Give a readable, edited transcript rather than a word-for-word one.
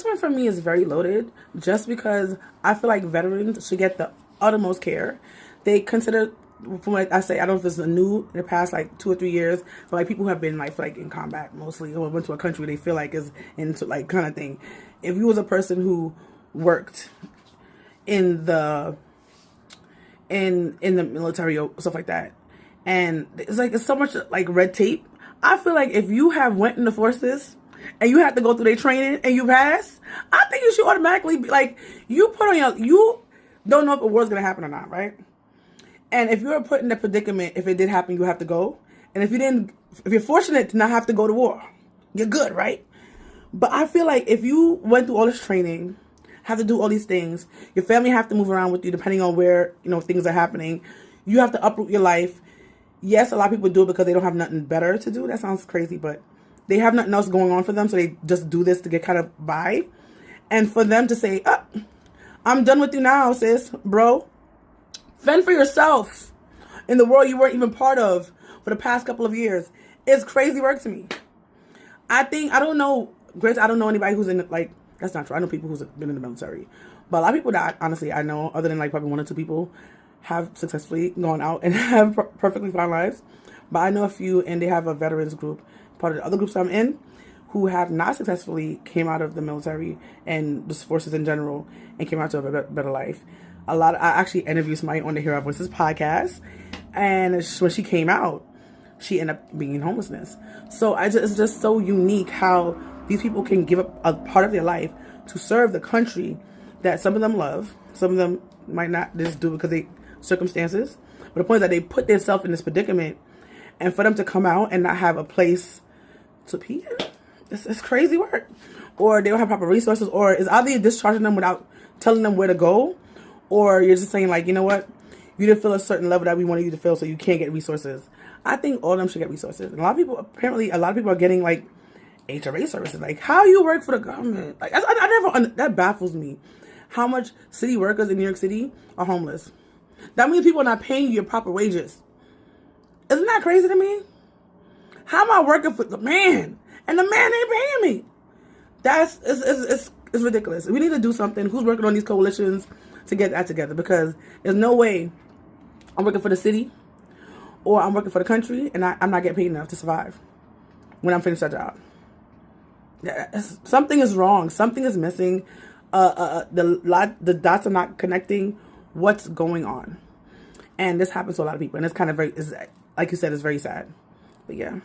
This one for me is very loaded just because I feel like veterans should get the uttermost care. They consider, from what I say, I don't know if this is new in the past like 2 or 3 years, but like people who have been like in combat mostly or went to a country they feel like is into like kind of thing. If you was a person who worked in the military or stuff like that, and it's so much like red tape. I feel like if you have went in the forces and you have to go through their training and you pass, I think you should automatically be like, you don't know if a war's gonna happen or not, right? And if you're put in the predicament, if it did happen, you have to go. And if you're fortunate to not have to go to war, you're good, right? But I feel like if you went through all this training, have to do all these things, your family have to move around with you depending on where, things are happening. You have to uproot your life. Yes, a lot of people do it because they don't have nothing better to do. That sounds crazy, but they have nothing else going on for them, so they just do this to get kind of by. And for them to say, I'm done with you now, sis, bro. Fend for yourself in the world you weren't even part of for the past couple of years. It's crazy work to me. I don't know anybody who's in, like, that's not true. I know people who's been in the military. But a lot of people that, honestly, I know, other than, like, probably 1 or 2 people, have successfully gone out and have perfectly fine lives. But I know a few, and they have a veterans group, part of the other groups I'm in, who have not successfully came out of the military and just forces in general and came out to a better life. I actually interviewed somebody on the Hear Our Voices podcast, and when she came out, she ended up being in homelessness. So it's just so unique how these people can give up a part of their life to serve the country that some of them love, some of them might not just do it because they circumstances. But the point is that they put themselves in this predicament, and for them to come out and not have a place to pee in, it's crazy work. Or they don't have proper resources, or it's either you're discharging them without telling them where to go, or you're just saying, like, you know what, you didn't feel a certain level that we wanted you to feel, so you can't get resources. I think all of them should get resources. And a lot of people are getting, like, HRA services. Like, how you work for the government? Like, that baffles me. How much city workers in New York City are homeless? That means people are not paying you your proper wages. Isn't that crazy to me? How am I working for the man, and the man ain't paying me? It's ridiculous. We need to do something. Who's working on these coalitions to get that together? Because there's no way I'm working for the city or I'm working for the country and I'm not getting paid enough to survive when I'm finished that job. Something is wrong. Something is missing. The dots are not connecting. What's going on? And this happens to a lot of people, and it's kind of like you said, it's very sad. But yeah.